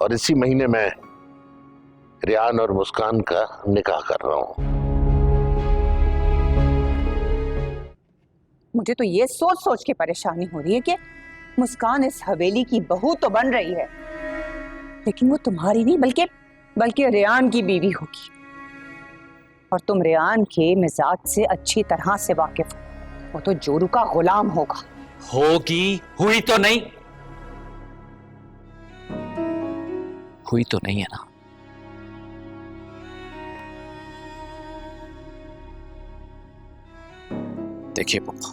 और इसी महीने में रेहान और मुस्कान का निकाह कर रहा हूं। मुझे तो ये सोच सोच के परेशानी हो रही है कि मुस्कान इस हवेली की बहू तो बन रही है, लेकिन वो तुम्हारी नहीं बल्कि रेहान की बीवी होगी। और तुम रेहान के मिजाज से अच्छी तरह से वाकिफ हो। वो तो जोरू का गुलाम होगा। होगी, हुई तो नहीं, हुई तो नहीं है ना। देखिए पप्पा,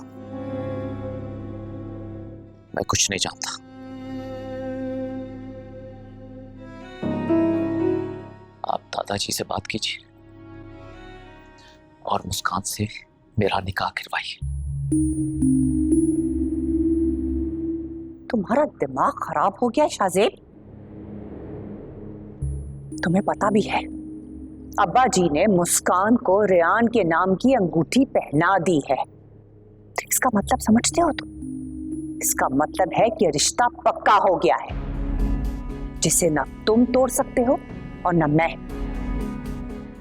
मैं कुछ नहीं जानता। आप दादाजी से बात कीजिए और मुस्कान से मेरा निकाह करवाइए। तुम्हारा दिमाग खराब हो गया शाहजेब। तुम्हें पता भी है अब्बा जी ने मुस्कान को रेहान के नाम की अंगूठी पहना दी है। तो इसका मतलब समझते हो तुम? इसका मतलब है कि रिश्ता पक्का हो गया है, जिसे ना तुम तोड़ सकते हो और ना मैं।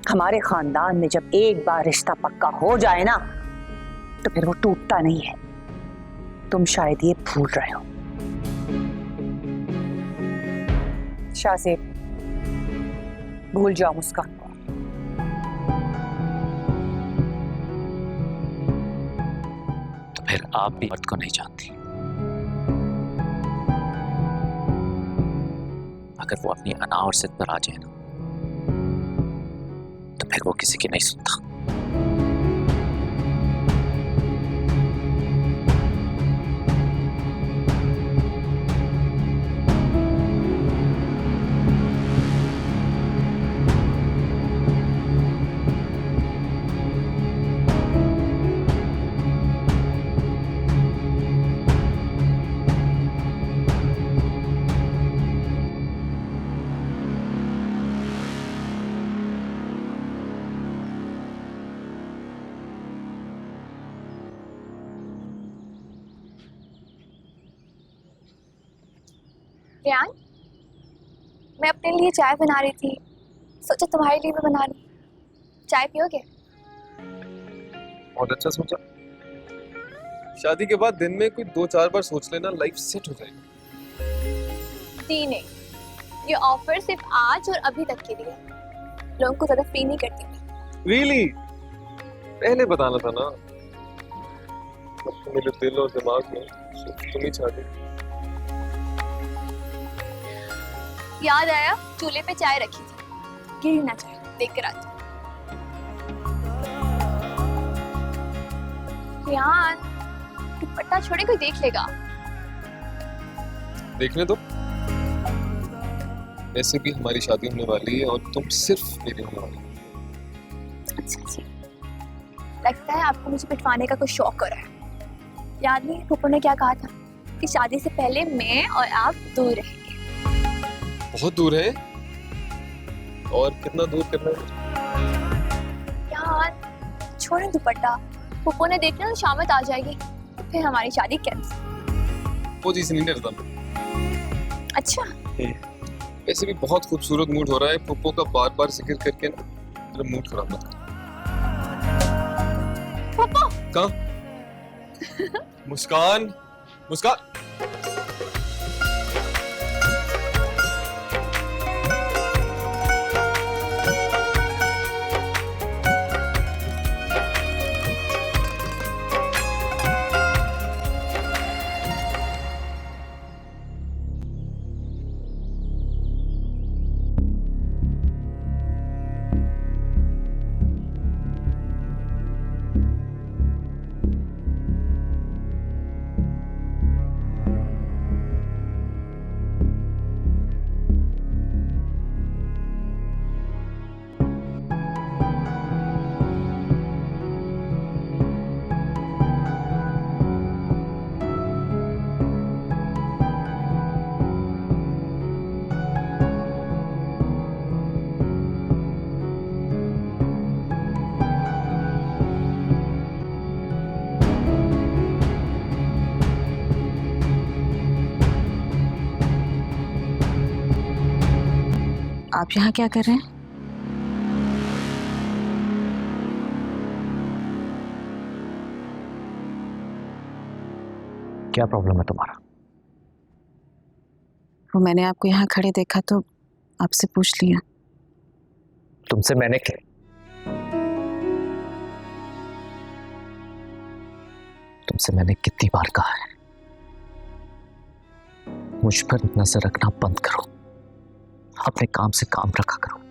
हमारे खानदान में जब एक बार रिश्ता पक्का हो जाए ना, तो फिर वो टूटता नहीं है। तुम शायद ये भूल रहे हो। शाहजेब, भूल जाओ मुस्कान को। तो फिर आप भी मर्द को नहीं जानती। अगर वो अपनी अना और जिद पर आ जाए ना, तो फिर वो किसी की नहीं सुनता। रेहान, मैं अपने लिए चाय बना रही थी, सोचा तुम्हारे लिए भी बना लूं। चाय पियोगे? बहुत अच्छा सोचा। शादी के बाद दिन में कोई 2-4 बार सोच लेना, लाइफ सेट हो जाएगी। ती नहीं, ये ऑफर सिर्फ आज और अभी तक के लिए है। लोगों को ज्यादा फ्री नहीं करती मैं। रियली? पहले बताना था ना। अब तो मेरे दिल और दिमाग में सिर्फ तुम ही चाहती। याद आया, चूल्हे पे चाय रखी थी, गिर ना चाय, देख कर आती। रेहान, दुपट्टा छोड़े कोई देख लेगा। देखने दो। ऐसे भी हमारी शादी होने वाली है और तुम सिर्फ मेरी होने वाली हो। अच्छा जी, लगता है आपको मुझे पिटवाने का कुछ शौक हो रहा है। याद नहीं, पप्पू ने क्या कहा था कि शादी से पहले मैं और आप दूर रहेंगे। बहुत दूर है? और कितना दूर करना है? यार छोड़े दुपट्टा, पप्पू ने देखना तो शामत आ जाएगी, फिर हमारी शादी कैंसिल। वो चीज नहीं करता मैं। अच्छा, वैसे भी बहुत खूबसूरत मूड हो रहा है। पुप्पो का बार बार जिक्र करके ना मेरा मूड खराब मत कर। पप्पू कहाँ? मुस्कान, मुस्कान। आप यहाँ क्या कर रहे हैं? क्या प्रॉब्लम है तुम्हारा? वो मैंने आपको यहाँ खड़े देखा तो आपसे पूछ लिया। तुमसे मैंने क्या? तुमसे मैंने कितनी बार कहा है, मुझ पर नजर रखना बंद करो, अपने काम से काम रखा करो।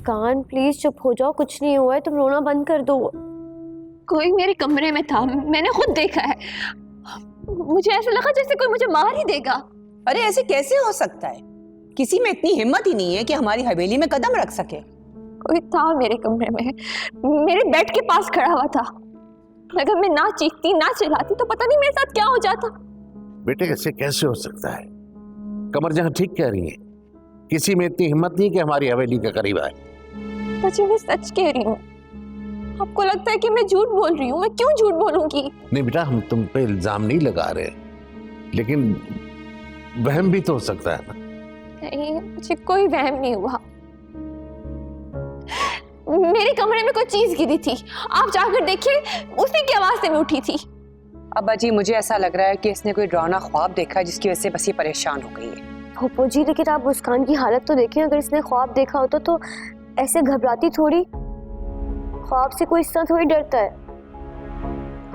मुस्कान प्लीज चुप हो जाओ, कुछ नहीं हुआ है, तुम रोना बंद कर दो। कोई मेरे कमरे में था, मैंने खुद देखा है। मुझे ऐसा लगा जैसे कोई मुझे मार ही देगा। अरे ऐसे कैसे हो सकता है? किसी में इतनी हिम्मत ही नहीं है कि हमारी हवेली में कदम रख सके। कोई था मेरे कमरे में, मेरे बेड के पास खड़ा हुआ था। अगर मैं ना चीखती ना चिल्लाती तो पता नहीं मेरे साथ क्या हो जाता। बेटे ऐसे कैसे हो सकता है? कमर जहां ठीक कह रही है, किसी में इतनी हिम्मत नहीं कि हमारी हवेली के करीब आए। सच्ची मैं सच कह रही हूँ। आपको लगता है कि मैं झूठ बोल रही हूँ? मैं क्यों झूठ बोलूंगी? नहीं बेटा, हम तुम पे इल्जाम नहीं लगा रहे, लेकिन वहम भी तो हो सकता है ना। नहीं, मुझे कोई वहम नहीं हुआ। मेरे कमरे में कोई चीज गिरी थी, आप जाकर देखिए, उसी की आवाज से मैं उठी थी। अब्बा जी मुझे ऐसा लग रहा है कि इसने कोई डरावना ख्वाब देखा है जिसकी वजह से बस ये परेशान हो गई है। फूफो जी लेकिन आप मुस्कान की हालत तो देखें, अगर इसने ख्वाब देखा होता तो ऐसे घबराती थोड़ी। ख्वाब से कोई इस तरह थोड़ी डरता है।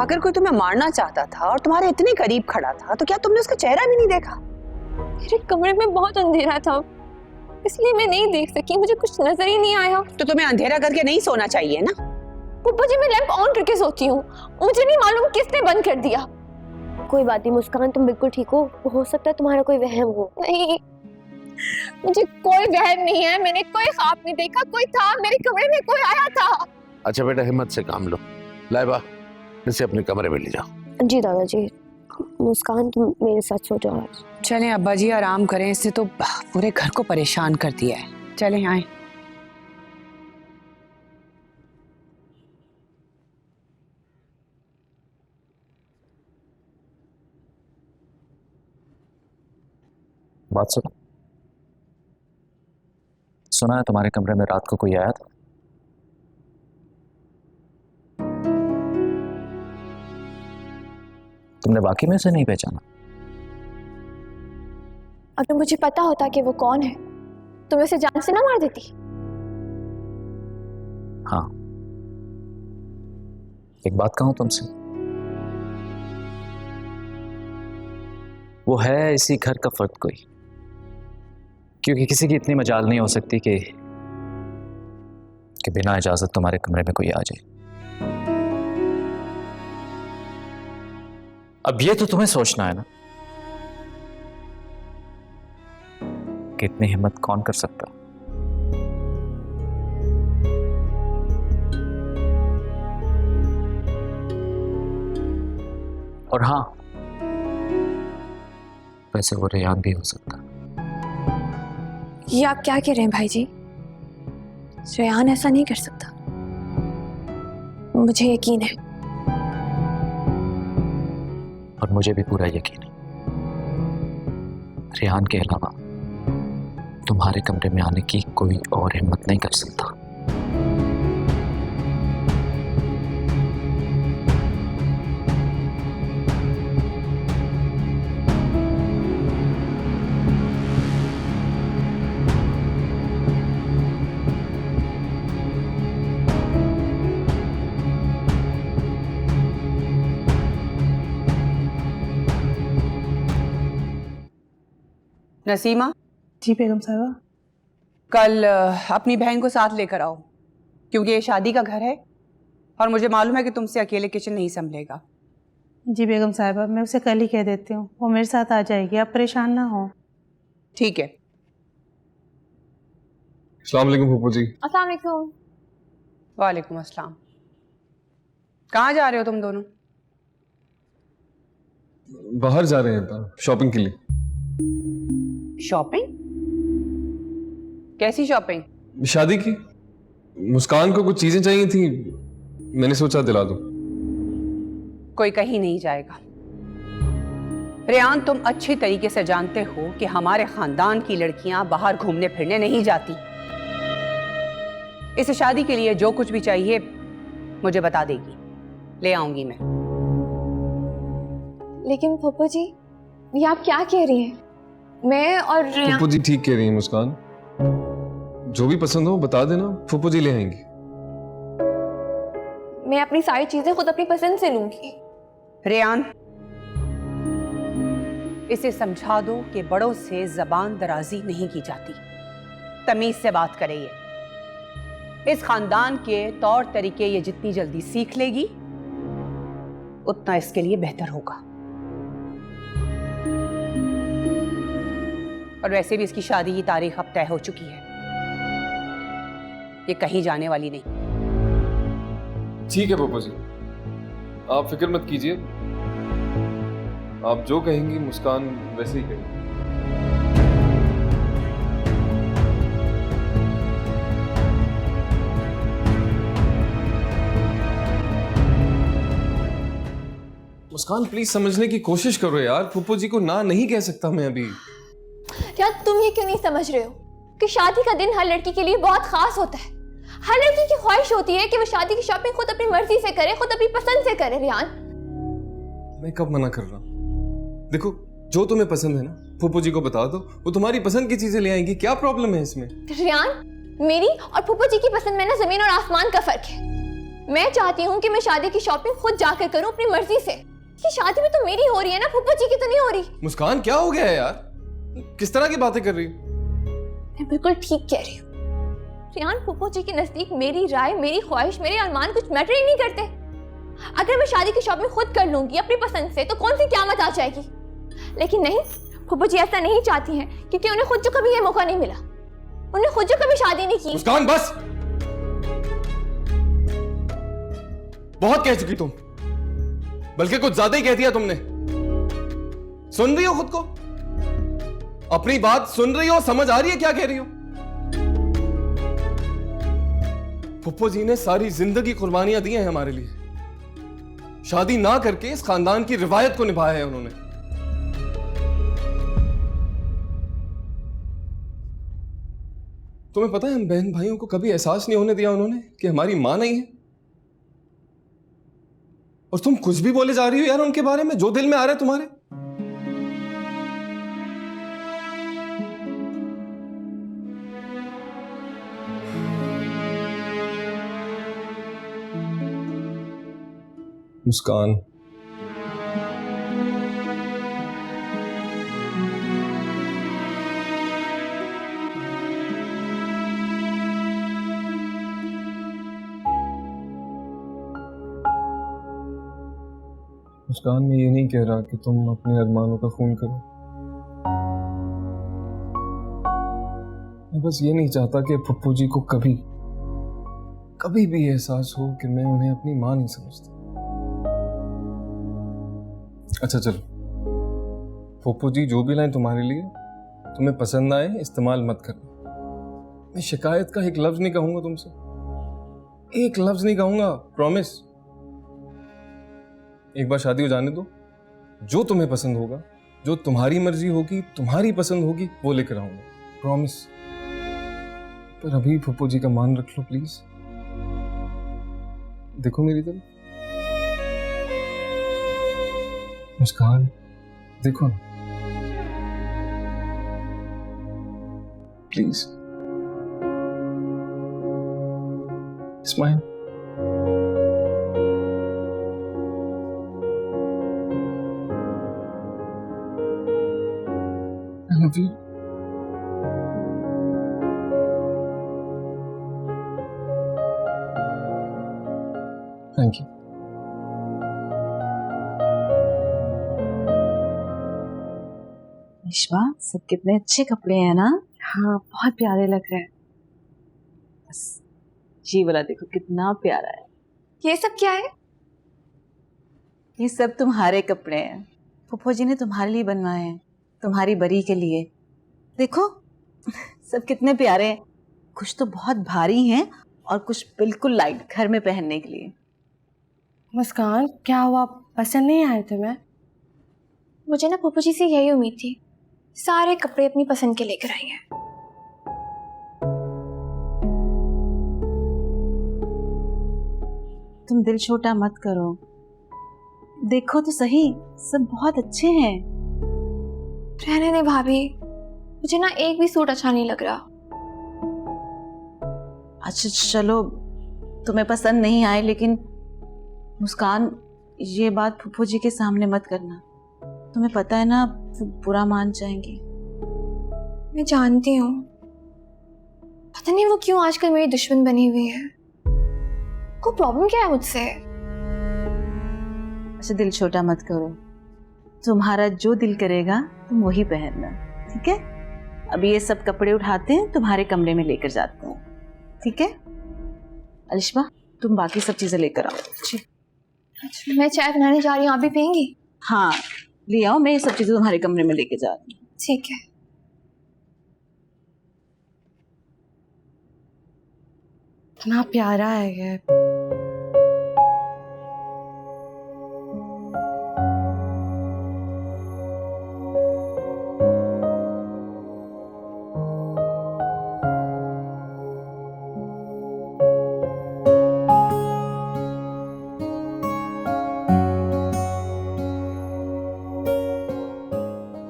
अगर कोई तुम्हें मारना चाहता था और तुम्हारे इतने करीब खड़ा था तो क्या तुमने उसका चेहरा भी नहीं देखा? मेरे कमरे में बहुत अंधेरा था, इसलिए मैं नहीं देख सकी, मुझे कुछ नजर ही नहीं आया। तो तुम्हें अंधेरा करके नहीं सोना चाहिए ना। पप्पा जी मैं लैंप ऑन करके सोती हूँ, मुझे नहीं मालूम किसने बंद कर दिया। कोई बात नहीं मुस्कान, तुम बिल्कुल ठीक हो सकता है तुम्हारा कोई वहम हो। नहीं, मुझे कोई वहम नहीं है, मैंने कोई ख्वाब नहीं देखा, कोई था मेरे कमरे में, कोई आया था। अच्छा बेटा, हिम्मत से काम लो। लाइबा, इसे अपने कमरे में ले जाओ। जी दादाजी। मुस्कान तुम मेरे साथ सो जाओ। चलें अब्बा जी, आराम करें, इसने तो पूरे घर को परेशान कर दिया है। चलें आए। बात सुना है तुम्हारे कमरे में रात को कोई आया था? तुमने बाकी में से नहीं पहचाना? अगर मुझे पता होता कि वो कौन है तो मैं उसे जान से ना मार देती। हाँ, एक बात कहूं तुमसे, वो है इसी घर का फर्द कोई, क्योंकि किसी की इतनी मजाल नहीं हो सकती कि बिना इजाजत तुम्हारे कमरे में कोई आ जाए। अब ये तो तुम्हें सोचना है ना कि इतनी हिम्मत कौन कर सकता। और हाँ, वैसे वो रेयान भी हो सकता। ये आप क्या कह रहे हैं भाई जी? रेयान ऐसा नहीं कर सकता, मुझे यकीन है। और मुझे भी पूरा यकीन है, रेहान के अलावा तुम्हारे कमरे में आने की कोई और हिम्मत नहीं कर सकता। नसीमा, जी बेगम साहिबा। कल अपनी बहन को साथ लेकर आओ, क्योंकि ये शादी का घर है और मुझे मालूम है कि तुमसे अकेले किचन नहीं संभलेगा। जी बेगम साहिबा, मैं उसे कल ही कह देती हूँ, वो मेरे साथ आ जाएगी, आप परेशान ना हो। ठीक है। अस्सलाम वालेकुम फूफू जी। अस्सलाम वालेकुम। वालेकुम अस्सलाम। कहाँ जा रहे हो तुम दोनों? बाहर जा रहे हैं शॉपिंग के लिए। शॉपिंग? कैसी शॉपिंग? शादी की। मुस्कान को कुछ चीजें चाहिए थी, मैंने सोचा दिला दूं। कोई कहीं नहीं जाएगा। रेयान, तुम अच्छी तरीके से जानते हो कि हमारे खानदान की लड़कियां बाहर घूमने फिरने नहीं जाती। इस शादी के लिए जो कुछ भी चाहिए मुझे बता देगी, ले आऊंगी मैं। लेकिन फूफू जी, ये आप क्या कह रही हैं? मैं और रेयान। फूफू जी ठीक कह रही हैं मुस्कान, जो भी पसंद हो बता देना, फूफू जी ले आएंगी। मैं अपनी सारी चीजें खुद अपनी पसंद से लूंगी। रेयान, इसे समझा दो कि बड़ों से जबान दराजी नहीं की जाती, तमीज से बात करे ये। इस खानदान के तौर तरीके ये जितनी जल्दी सीख लेगी उतना इसके लिए बेहतर होगा। और वैसे भी इसकी शादी की तारीख अब तय हो चुकी है, ये कहीं जाने वाली नहीं। ठीक है पप्पू जी, आप फिक्र मत कीजिए, आप जो कहेंगी मुस्कान वैसे ही कहेंगी। मुस्कान प्लीज समझने की कोशिश करो यार, पप्पू जी को ना नहीं कह सकता मैं अभी। यार तुम ये क्यों नहीं समझ रहे हो कि शादी का दिन हर लड़की के लिए बहुत खास होता है। हर लड़की की ख्वाहिश होती है कि वो शादी की शॉपिंग खुद अपनी मर्जी से करे, खुद अपनी पसंद से करे। रियान, मैं कब मना कर रहा हूँ? देखो जो तुम्हें पसंद है ना फूफू जी को बता दो, वो तुम्हारी पसंद की चीजें ले आएंगी, क्या प्रॉब्लम है इसमें? रियान, मेरी और फूफू जी की पसंद में ना जमीन और आसमान का फर्क है। मैं चाहती हूँ कि मैं शादी की शॉपिंग खुद जाकर करूँ अपनी मर्जी से। ये शादी भी तो मेरी हो रही है ना, फूफू जी की तो नहीं हो रही। मुस्कान क्या हो गया है यार, किस तरह की बातें कर रही हो? मैं बिल्कुल ठीक कह रही हूँ रियान, फूफू जी के नजदीक मेरी राय, मेरी ख्वाहिश, मेरे अरमान कुछ मैटर ही नहीं करते। अगर मैं शादी की शॉपिंग खुद कर लूंगी अपनी पसंद से तो कौन सी क़यामत आ जाएगी। लेकिन नहीं, फूफू जी ऐसा नहीं चाहती हैं क्योंकि उन्हें खुद जो कभी ये मौका नहीं मिला, उन्हें खुद जो कभी शादी नहीं की। मुस्कान बस, बहुत कह चुकी तुम, बल्कि कुछ ज्यादा ही कह दिया तुमने। सुन रही हो खुद को? अपनी बात सुन रही हो? समझ आ रही है क्या कह रही हो? फुप्पो जी ने सारी जिंदगी कुर्बानियां दी हैं हमारे लिए, शादी ना करके इस खानदान की रिवायत को निभाया है उन्होंने। तुम्हें पता है हम बहन भाइयों को कभी एहसास नहीं होने दिया उन्होंने कि हमारी मां नहीं है। और तुम कुछ भी बोले जा रही हो यार उनके बारे में, जो दिल में आ रहा है तुम्हारे। मुस्कान, मुस्कान मैं ये नहीं कह रहा कि तुम अपने अरमानों का खून करो। मैं बस ये नहीं चाहता कि पप्पू जी को कभी भी एहसास हो कि मैं उन्हें अपनी मां नहीं समझता। अच्छा चलो, पप्पू जी जो भी लाएं तुम्हारे लिए, तुम्हें पसंद आए इस्तेमाल मत करना। मैं शिकायत का एक लफ्ज नहीं कहूंगा तुमसे, एक लफ्ज नहीं कहूंगा, प्रॉमिस। एक बार शादी हो जाने दो, जो तुम्हें पसंद होगा, जो तुम्हारी मर्जी होगी, तुम्हारी पसंद होगी, वो लेकर आऊंगा, प्रॉमिस। पर अभी फुप्पू जी का मान रख लो प्लीज। देखो मेरी तरफ, मुस्कान देखो ना please, smile. I love you. Thank you. विश्वा, सब कितने अच्छे कपड़े हैं ना। हाँ, बहुत प्यारे लग रहे हैं। बस ये वाला देखो कितना प्यारा है। ये सब क्या है? ये सब तुम्हारे कपड़े हैं, फूफो जी ने तुम्हारे लिए बनवाए हैं, तुम्हारी बरी के लिए। देखो सब कितने प्यारे हैं। कुछ तो बहुत भारी हैं और कुछ बिल्कुल लाइट, घर में पहनने के लिए। मुस्कान, क्या हुआ, पसंद नहीं आए तुम्हें? मुझे ना फूफू जी से यही उम्मीद थी, सारे कपड़े अपनी पसंद के लेकर आई हैं। तुम दिल छोटा मत करो, देखो तो सही, सब बहुत अच्छे हैं। रहने दे भाभी, मुझे ना एक भी सूट अच्छा नहीं लग रहा। अच्छा चलो, तुम्हें पसंद नहीं आए, लेकिन मुस्कान ये बात फूफो जी के सामने मत करना। तुम्हें पता है ना वो बुरा मान जाएंगी। मैं जानती हूँ, पता नहीं वो क्यों आजकल मेरी दुश्मन बनी हुई है। को प्रॉब्लम क्या है मुझसे? अच्छा दिल छोटा मत करो, तुम्हारा जो दिल करेगा तुम वही पहनना, ठीक है? अभी ये सब कपड़े उठाते हैं, तुम्हारे कमरे में लेकर जाते हैं, ठीक है? अलिशबा तुम बाकी सब चीजें लेकर आओ। जी अच्छा, मैं चाय बनाने जा रही हूँ, आप भी पियेंगी? हाँ ले आओ, मैं ये सब चीजें तुम्हारे कमरे में लेके जा रही हूँ। ठीक है। इतना प्यारा है ये।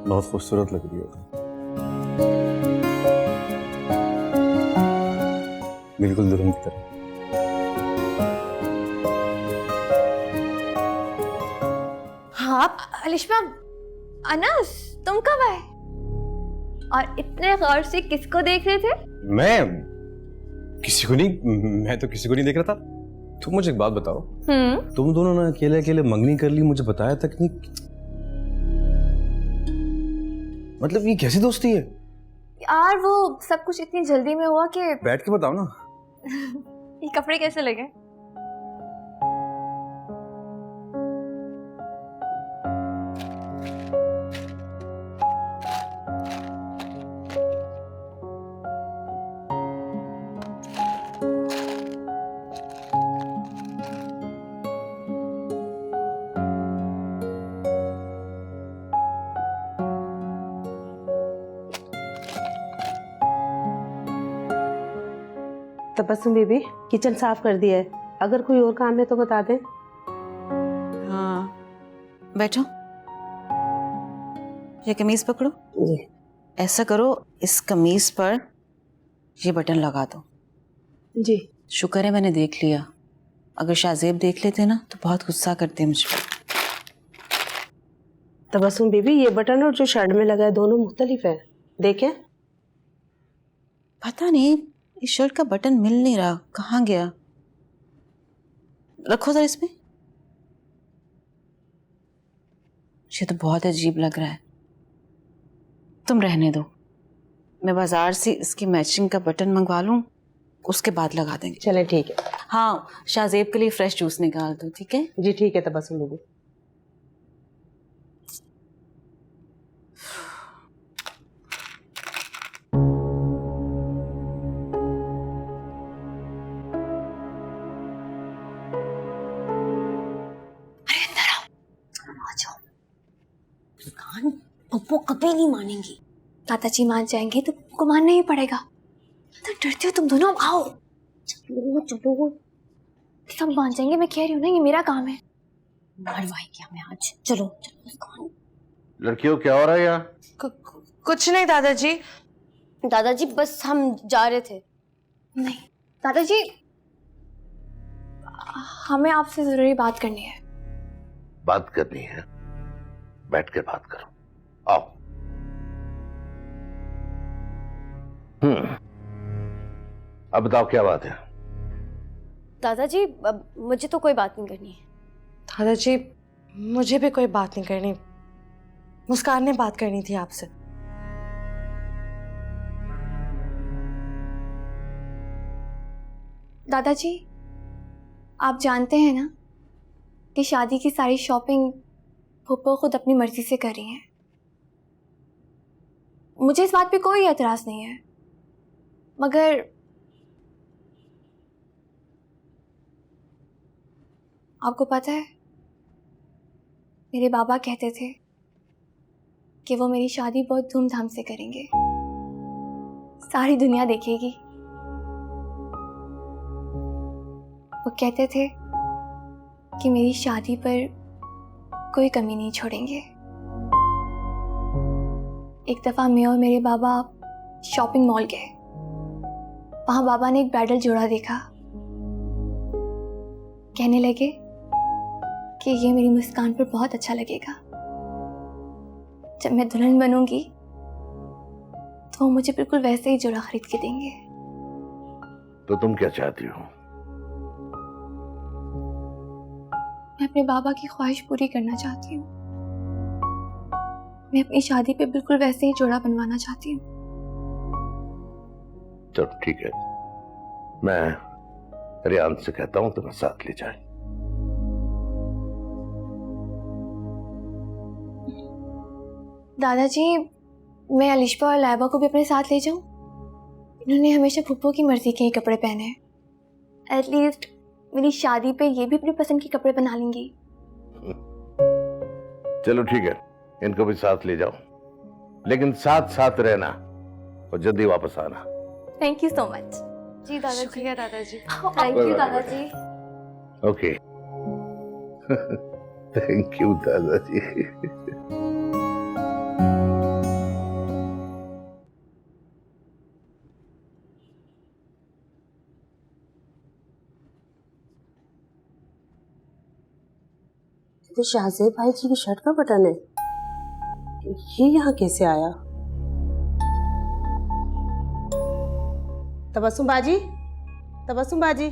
बहुत खूबसूरत लग रही हो, बिल्कुल दुल्हन की तरह। हाँ अलिशबा, अनस तुम कब आए? और इतने गौर से किसको देख रहे थे? मैं किसी को नहीं, मैं तो किसी को नहीं देख रहा था। तुम मुझे एक बात बताओ, तुम दोनों ने अकेले अकेले मंगनी कर ली, मुझे बताया तक नहीं। मतलब ये कैसी दोस्ती है यार? वो सब कुछ इतनी जल्दी में हुआ कि बैठ के बताओ ना। ये कपड़े कैसे लगे? तबस्सुम बेबी किचन साफ कर दिया है, अगर कोई और काम है तो बता दें। हाँ बैठो, ये कमीज पकड़ो। ऐसा करो, इस कमीज पर ये बटन लगा दो। जी। शुक्र है मैंने देख लिया, अगर शाहजेब देख लेते ना तो बहुत गुस्सा करते मुझ पर। तबस्सुम बेबी ये बटन और जो शर्ट में लगा है दोनों मुख्तलिफ है, देखें। पता नहीं इस शर्ट का बटन मिल नहीं रहा, कहाँ गया? रखो जरा इसमें। ये तो बहुत अजीब लग रहा है, तुम रहने दो, मैं बाजार से इसकी मैचिंग का बटन मंगवा लूं, उसके बाद लगा देंगे। चले ठीक है। हाँ शाहजेब के लिए फ्रेश जूस निकाल दो, ठीक है? जी ठीक है तबस्सुम बेबी। पप्पू कभी नहीं मानेंगी। दादाजी मान जाएंगे तो को मानना ही पड़ेगा। तो डरते हो तुम दोनों, आओ। चलो चलो, सब मान जाएंगे, मैं कह रही हूँ ना, ये मेरा काम है। मरवाएंगे हमें आज। चलो चलो। लड़कियों क्या हो रहा है यहाँ? कुछ नहीं दादाजी। दादाजी बस हम जा रहे थे। नहीं दादाजी, हमें आपसे जरूरी बात करनी है। बात करनी है? बैठ कर बात करो, आओ। अब बताओ क्या बात है? दादाजी मुझे तो कोई बात नहीं करनी है। दादाजी मुझे भी कोई बात नहीं करनी, मुस्कान ने बात करनी थी आपसे। दादाजी आप जानते हैं ना कि शादी की सारी शॉपिंग फूफो खुद अपनी मर्जी से कर रही हैं। मुझे इस बात पे कोई एतराज नहीं है, मगर आपको पता है मेरे बाबा कहते थे कि वो मेरी शादी बहुत धूमधाम से करेंगे, सारी दुनिया देखेगी। वो कहते थे कि मेरी शादी पर कोई कमी नहीं छोड़ेंगे। एक दफा मैं और मेरे बाबा शॉपिंग मॉल गए, वहां बाबा ने एक ब्राइडल जोड़ा देखा। कहने लगे कि ये मेरी मुस्कान पर बहुत अच्छा लगेगा, जब मैं दुल्हन बनूंगी तो वो मुझे बिल्कुल वैसे ही जोड़ा खरीद के देंगे। तो तुम क्या चाहती हो? मैं अपने बाबा की ख्वाहिश पूरी करना चाहती हूँ। मैं अपनी शादी पे बिल्कुल वैसे ही जोड़ा बनवाना चाहती हूँ। चलो ठीक है, मैं रियान से कहता हूं तुम्हें साथ ले जाए। दादाजी, मैं अलिशबा और लाइबा को भी अपने साथ ले जाऊं? इन्होंने हमेशा फूफो की मर्जी के ही कपड़े पहने हैं। एटलीस्ट मेरी शादी पे ये भी अपनी पसंद के कपड़े बना लेंगी। चलो ठीक है, इनको भी साथ ले जाओ, लेकिन साथ साथ रहना और जल्दी वापस आना। Thank you so much. जी दादाजी। शुक्रिया दादाजी। थैंक यू दादाजी। ओके। थैंक यू दादाजी। तो शाहजेब भाई जी की शर्ट का बटन है, ये यहाँ कैसे आया? तबस्सुम बाजी, तबस्सुम बाजी,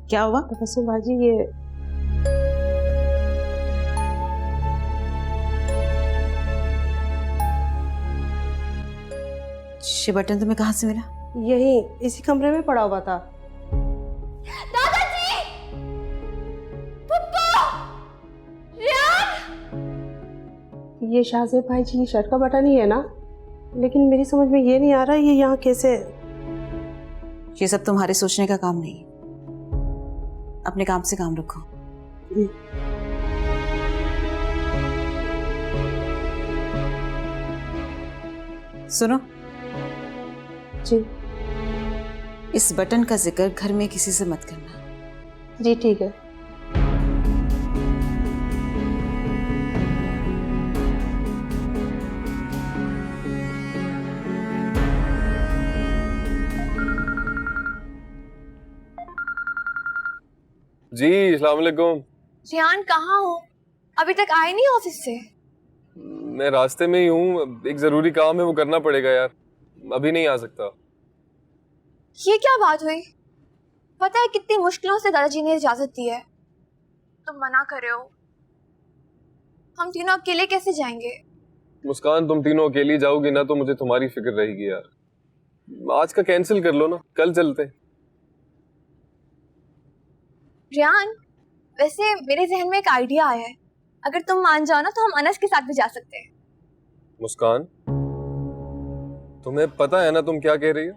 क्या हुआ? तबस्सुम बाजी, ये बटन तुम्हें कहाँ से मिला? यही इसी कमरे में पड़ा हुआ था। दादाजी! पप्पा! रियान! ये शाहजेब भाई जी की शर्ट का बटन ही है ना, लेकिन मेरी समझ में ये नहीं आ रहा ये यहाँ कैसे। ये सब तुम्हारे सोचने का काम नहीं, अपने काम से काम रखो। सुनो जी। इस बटन का जिक्र घर में किसी से मत करना। जी ठीक है। जी अस्सलाम वालेकुम। रियान कहाँ हो? अभी तक आए नहीं ऑफिस से? मैं रास्ते में ही हूँ, एक जरूरी काम है वो करना पड़ेगा यार, अभी नहीं आ सकता। ये क्या बात हुई? पता है कितनी मुश्किलों से दादाजी ने इजाजत दी है, तुम मना कर रहे हो। हम तीनों अकेले कैसे जाएंगे? मुस्कान, तुम तीनों अकेली जाओगी ना तो मुझे तुम्हारी फिक्र रहेगी यार। आज का कैंसिल कर लो ना, कल चलते। रियान, वैसे मेरे जहन में एक आइडिया आया है, अगर तुम मान जाओ ना तो हम अनस के साथ भी जा सकते हैं। मुस्कान, तुम्हें पता है ना तुम क्या कह रही हो?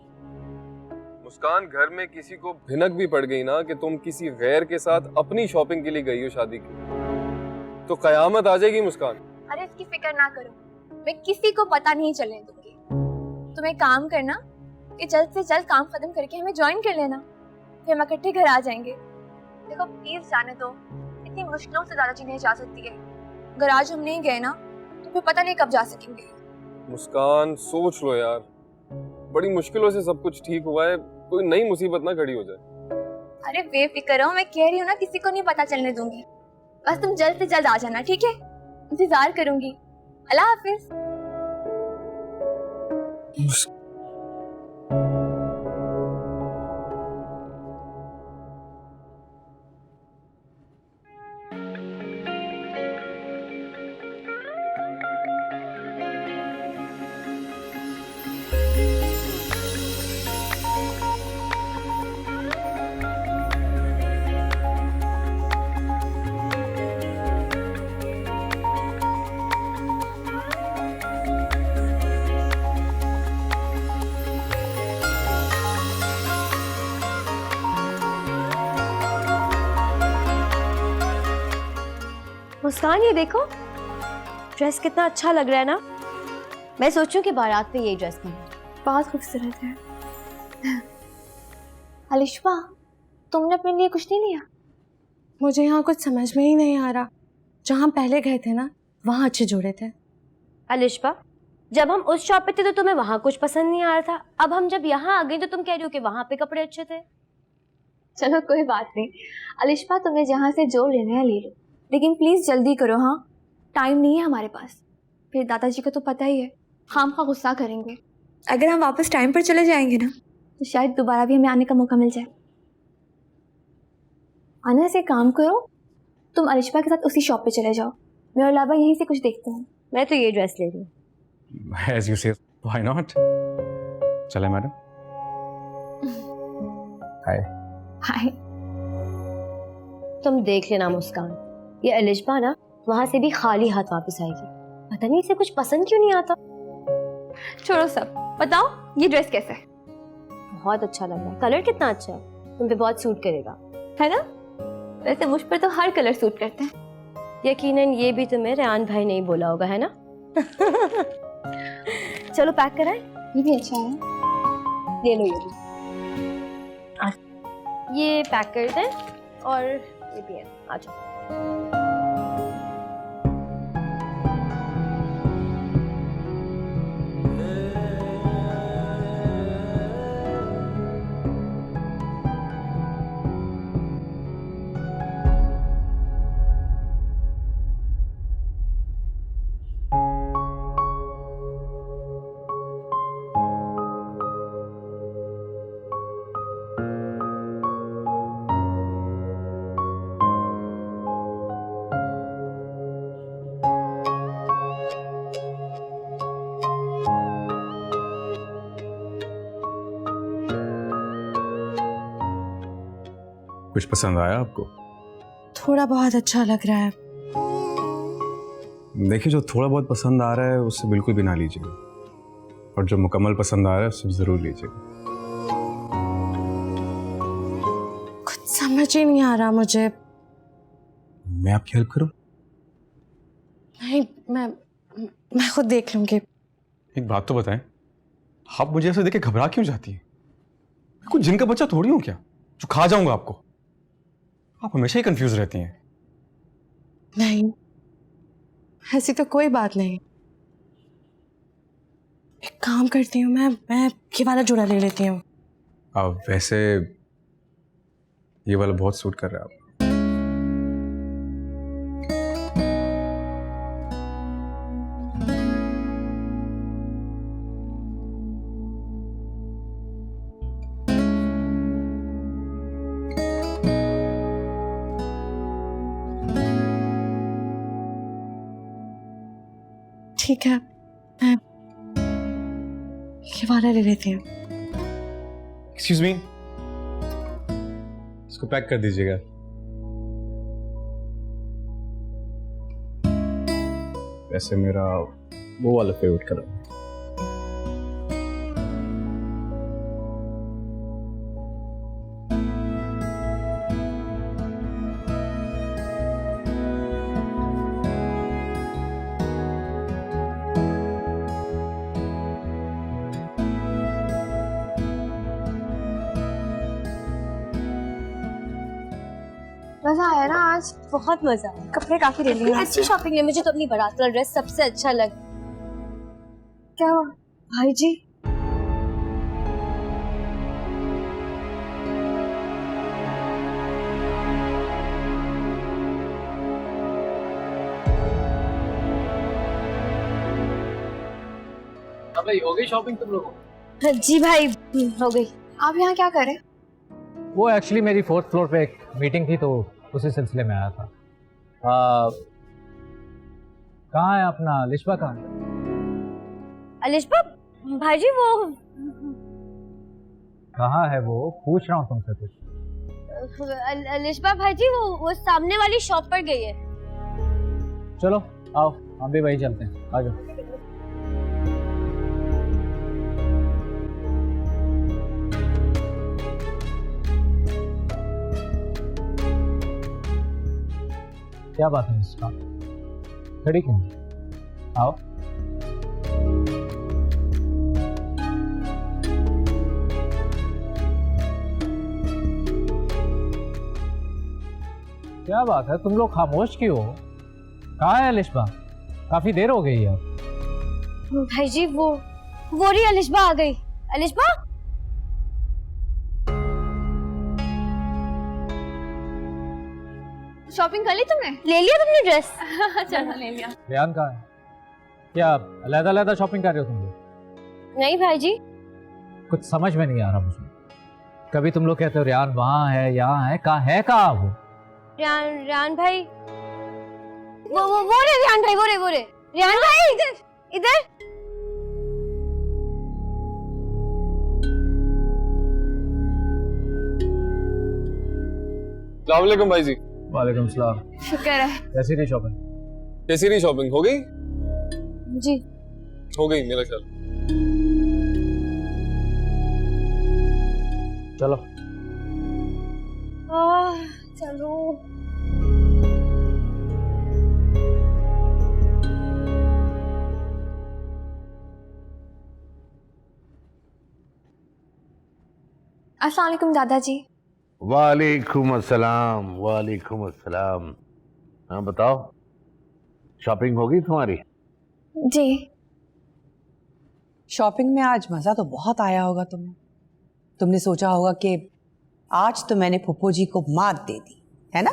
मुस्कान, घर में किसी को भिनक भी पड़ गई ना कि तुम किसी गैर के साथ अपनी शॉपिंग के लिए गई हो शादी की, तो कयामत आ जाएगी मुस्कान। अरे इसकी फिक्र ना करो, मैं किसी को पता नहीं चलने दूंगी। तुम एक काम करना कि जल्द से जल्द काम खत्म करके हमें ज्वाइन कर लेना, फिर हम इकट्ठे घर आ जाएंगे। देखो प्लीज जाने दो, इतनी मुश्किलों से दादाजी ने इजाजत दी है, अगर आज हम नहीं गए ना तो फिर पता नहीं कब जा सकेंगे। मुस्कान सोच लो यार, बड़ी मुश्किलों से सब कुछ ठीक हुआ है, कोई नई मुसीबत ना खड़ी हो जाए। अरे बेफिक्र रहो, मैं कह रही हूँ ना किसी को नहीं पता चलने दूंगी, बस तुम जल्द से जल्द आ जाना, ठीक है? इंतजार करूंगी। अल्लाह हाफिज। मुस्कान, ये देखो ड्रेस कितना अच्छा लग रहा है ना। मैं सोचूं कि बारात पे यही ड्रेस पहनूं। बहुत खूबसूरत है। अलिशबा, तुमने अपने लिए कुछ नहीं लिया? मुझे यहाँ कुछ समझ में ही नहीं आ रहा। जहाँ पहले गए थे ना वहाँ अच्छे जोड़े थे। अलिशबा, जब हम उस शॉप पे थे तो तुम्हें वहाँ कुछ पसंद नहीं आ रहा था, अब हम जब यहाँ आ गए तो तुम कह रही हो कि वहाँ पे कपड़े अच्छे थे। चलो कोई बात नहीं अलिशबा, तुम्हें जहाँ से जो लेना है ले लो, लेकिन प्लीज जल्दी करो। हाँ, टाइम नहीं है हमारे पास, फिर दादाजी को तो पता ही है, खामखा गुस्सा करेंगे। अगर हम वापस टाइम पर चले जाएंगे ना तो शायद दोबारा भी हमें आने का मौका मिल जाए। आना, से काम करो, तुम अलिशा के साथ उसी शॉप पे चले जाओ, मैं और लाबा यहीं से कुछ देखते हैं। मैं तो ये ड्रेस ले रही हूँ। As you say, why not? चले मैडम। हाय। हाय। तुम देख लेना मुस्कान, ये अलिशा ना वहां से भी खाली हाथ वापस आएगी। पता नहीं इसे कुछ पसंद क्यों नहीं आता। छोड़ो सब, बताओ ये ड्रेस कैसा है? बहुत अच्छा लग रहा है, कलर कितना अच्छा है, तुम पे बहुत सूट करेगा, है ना? वैसे मुझ पर तो हर कलर सूट करते हैं। यकीनन ये भी तुम्हें रेहान भाई नहीं बोला होगा, है ना? चलो पैक कराएं। ये भी अच्छा है। ले लो ये भी। ये पैक कर दें और ये भी है, आ जाओ। कुछ पसंद आया आपको? थोड़ा बहुत अच्छा लग रहा है। देखिए, जो थोड़ा बहुत पसंद आ रहा है उससे बिल्कुल भी ना लीजिएगा, और जो मुकम्मल पसंद आ रहा है उससे जरूर लीजिएगा। कुछ समझ ही नहीं आ रहा मुझे। मैं आपकी हेल्प करूं? नहीं, मैं खुद देख लूंगी। एक बात तो बताएं, आप मुझे ऐसे देख के घबरा क्यों जाती हैं? मैं कुछ जिनका बच्चा थोड़ी हूं क्या जो खा जाऊंगा आपको? आप हमेशा ही कंफ्यूज रहती हैं। नहीं, ऐसी तो कोई बात नहीं। एक काम करती हूँ, मैं ये वाला जोड़ा ले लेती हूँ। अब वैसे ये वाला बहुत सूट कर रहा है आपको। ठीक है, मैं ये वाला ले लेती हूँ। एक्सक्यूज मी, इसको पैक कर दीजिएगा। वैसे मेरा वो वाला फेवरेट कलर है। मजा आया ना आज? बहुत मजा आया। कपड़े काफी ले लिए। अच्छी शॉपिंग है, मुझे तो अपनी बारात वाला ड्रेस सबसे अच्छा लगा। क्या हुआ? भाई जी, भाई हो गई शॉपिंग तुम लोगों? जी भाई हो गई। आप यहाँ क्या कर रहे हैं? वो एक्चुअली मेरी 4th फ्लोर पे एक मीटिंग थी तो उसी सिलसिले में आया था। कहाँ है अपना अलिशा? कहाँ है अलिशा? भाई जी वो कहाँ है वो? पूछ रहा हूँ तुमसे कुछ। अलिशा भाई जी वो सामने वाली शॉप पर गई है। चलो आओ, हम भी वही चलते हैं, आ जाओ। क्या बात है इसका? खड़ी क्यों? आओ। क्या बात है, तुम लोग खामोश क्यों हो? कहाँ है अलिशा? काफी देर हो गई है। भाई जी वो रही अलिशा आ गई। अलिशा, शॉपिंग कर ली तुमने? ले लिया तुमने ड्रेस? चलो ले लिया। रेहान कहाँ है? क्या अलग-अलग शॉपिंग कर रहे हो तुम लोग? नहीं भाईजी। कुछ समझ में नहीं आ रहा मुझे। कभी तुम लोग कहते हो रियान वहां है, यहाँ है, कहाँ वो? रियान भाई, वो रे रियान भाई, वो रे रियान भाई, इधर। अस्सलाम वालेकुम भाई जी। वालेकुम सलाम। शुक्र है। कैसी रही शॉपिंग? कैसी रही शॉपिंग? हो गई? जी हो गई मेरा ख्याल। चलो। चलो। अस्सलाम वालेकुम दादाजी। वालेकुम अस्सलाम, वालेकुम अस्सलाम। हाँ बताओ, शॉपिंग होगी तुम्हारी? जी। शॉपिंग में आज मजा तो बहुत आया होगा तुम्हें। तुमने सोचा होगा कि आज तो मैंने फूफो जी को मात दे दी, है ना?